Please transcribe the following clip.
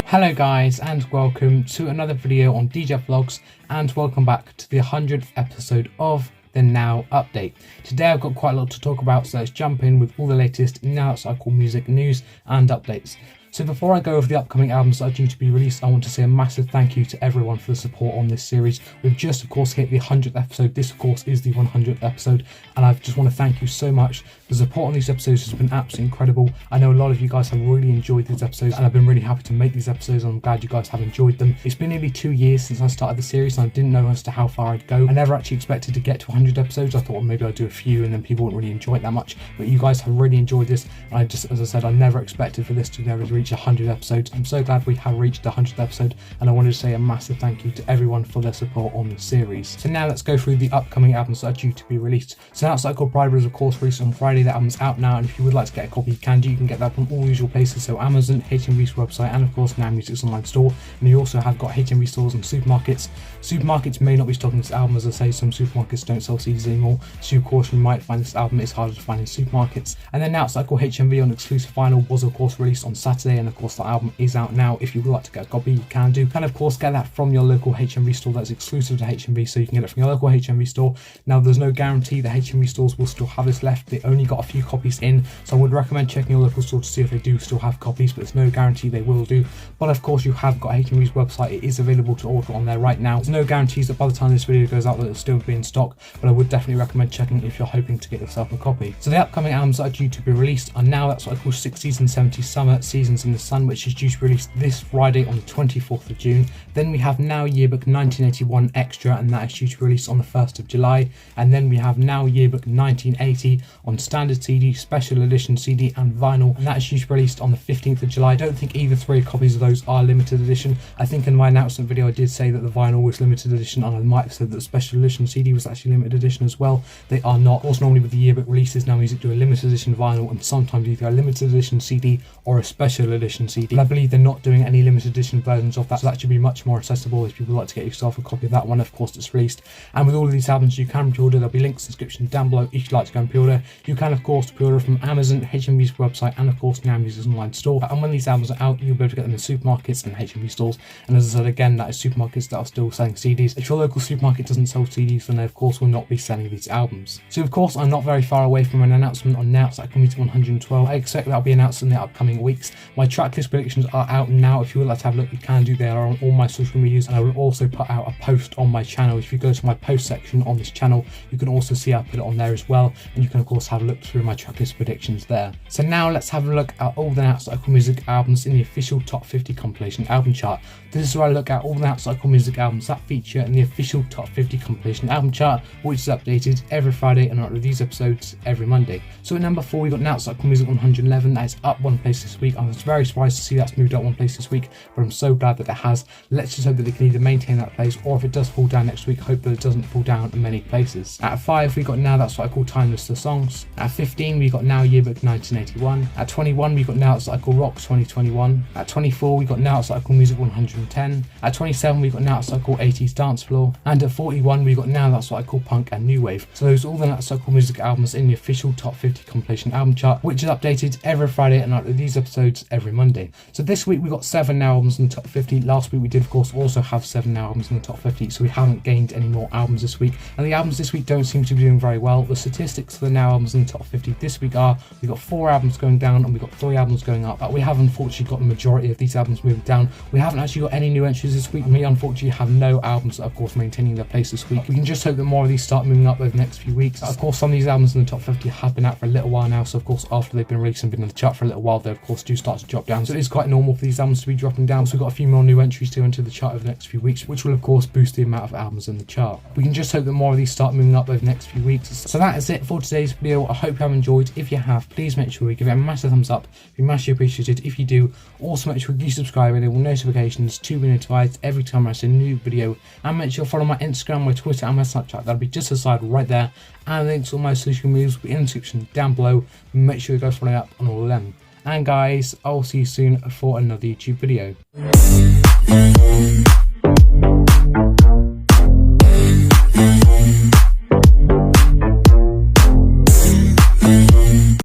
Hello guys, and welcome to another video on DJ Vlogs, and welcome back to the 100th episode of the Now Update. Today I've got quite a lot to talk about, so let's jump in with all the latest Now Cycle music news and updates. So before I go over the upcoming albums that are due to be released, I want to say a massive thank you to everyone for the support on this series. We've just of course hit the 100th episode. This of course is the 100th episode, and I just want to thank you so much. The support on these episodes has been absolutely incredible. I know a lot of you guys have really enjoyed these episodes, and I've been really happy to make these episodes, and I'm glad you guys have enjoyed them. It's been nearly 2 years since I started the series, and I didn't know as to how far I'd go. I never actually expected to get to 100 episodes. I thought maybe I'd do a few and then people wouldn't really enjoy it that much, but you guys have really enjoyed this, and I just, as I said, I never expected for this to never reach 100 episodes. I'm so glad we have reached the 100th episode, and I wanted to say a massive thank you to everyone for their support on the series. So now let's go through the upcoming albums that are due to be released. So Now Cycle Pride was of course released on Friday. The album's out now, and if you would like to get a copy, you can do. You can get that from all usual places, so Amazon, HMV's website, and of course Now Music's online store. And you also have got HMV stores and supermarkets. Supermarkets may not be stocking this album, as I say, some supermarkets don't sell CDs anymore, so of course you might find this album is harder to find in supermarkets. And then Now Cycle HMV on exclusive vinyl was of course released on Saturday, and of course the album is out now. If you would like to get a copy, you can do. You can of course get that from your local HMV store that's exclusive to HMV, so you can get it from your local HMV store. Now there's no guarantee the HMV stores will still have this left. They only got a few copies in, so I would recommend checking your local store to see if they do still have copies, but there's no guarantee they will do. But of course you have got HMV's website. It is available to order on there right now. There's no guarantees that by the time this video goes out that it'll still be in stock, but I would definitely recommend checking if you're hoping to get yourself a copy. So the upcoming albums that are due to be released are Now That's What I Call 60s and 70s Summer Seasons in the Sun, which is due to be released this Friday on the 24th of June. Then we have Now Yearbook 1981 Extra, and that is due to be released on the 1st of July. And then we have Now Yearbook 1980 on standard CD, special edition CD and vinyl, and that is due to be released on the 15th of July. I don't think either three copies of those are limited edition. I think in my announcement video I did say that the vinyl was limited edition, and I might have said that the special edition CD was actually limited edition as well. They are not. Of course, normally with the yearbook releases, Now Music do a limited edition vinyl and sometimes either a limited edition CD or a special edition CD. But I believe they're not doing any limited edition versions of that, so that should be much more accessible if people would like to get yourself a copy of that one. Of course, it's released. And with all of these albums, you can pre-order. There'll be links in the description down below if you'd like to go and pre-order. You can of course pre-order from Amazon, HMV's website, and of course Now Music's online store. And when these albums are out, you'll be able to get them in supermarkets and HMV stores. And as I said again, that is supermarkets that are still selling CDs. If your local supermarket doesn't sell CDs, then they of course will not be selling these albums. So of course I'm not very far away from an announcement on Now Cycle Music 112. I expect that'll be announced in the upcoming weeks. My tracklist predictions are out now. If you would like to have a look, you can do. They are on all my social medias, and I will also put out a post on my channel. If you go to my post section on this channel, you can also see I put it on there as well, and you can of course have a look through my tracklist predictions there. So now let's have a look at all the Now Cycle Music albums in the official top 50 compilation album chart. This is where I look at all the Now Cycle Music albums that feature in the official top 50 compilation album chart, which is updated every Friday, and I release these episodes every Monday. So at number 4 we got Now Cycle Music 111. That is up one place this week. I was very surprised to see that's moved up one place this week, but I'm so glad that it has. Let's just hope that they can either maintain that place, or if it does fall down next week, hope that it doesn't fall down in many places. At 5 we got Now That's What I Call Timeless the Songs. At 15 we got Now Yearbook 1981. At 21 we got Now That's What I Call Rock 2021. At 24 we got Now That's What I Call Music 110. At 27 we got Now That's What I Call 80s Dance Floor. And at 41 we got Now That's What I Call Punk and New Wave. So those are all the Now That's What I Call Music albums in the official top 50 compilation album chart, which is updated every Friday, and I release these episodes every Monday. So this week we got 7 Now albums in the top 50. Last week we did of course also have 7 Now albums in the top 50, so we haven't gained any more albums this week, and the albums this week don't seem to be doing very well. The statistics for the Now albums in the top 50 this week are: we got 4 albums going down and we got 3 albums going up. But we have unfortunately got the majority of these albums moving down. We haven't actually got any new entries this week, and we unfortunately have no albums that are of course maintaining their place this week. We can just hope that more of these start moving up over the next few weeks. Of course some of these albums in the top 50 have been out for a little while now, so of course after they've been released and been in the chart for a little while, they of course do start to drop down. So it is quite normal for these albums to be dropping down. So we've got a few more new entries to enter the chart over the next few weeks, which will of course boost the amount of albums in the chart. We can just hope that more of these start moving up over the next few weeks. So that is it for today's video. I hope you have enjoyed. If you have, please make sure you give it a massive thumbs up. It'd be massively appreciated if you do. Also make sure you subscribe and enable notifications to be notified every time I see a new video, and make sure you follow my Instagram, my Twitter and my Snapchat. That'll be just aside right there, and links to all my social medias will be in the description down below. Make sure you go follow up on all of them. And guys, I'll see you soon for another YouTube video.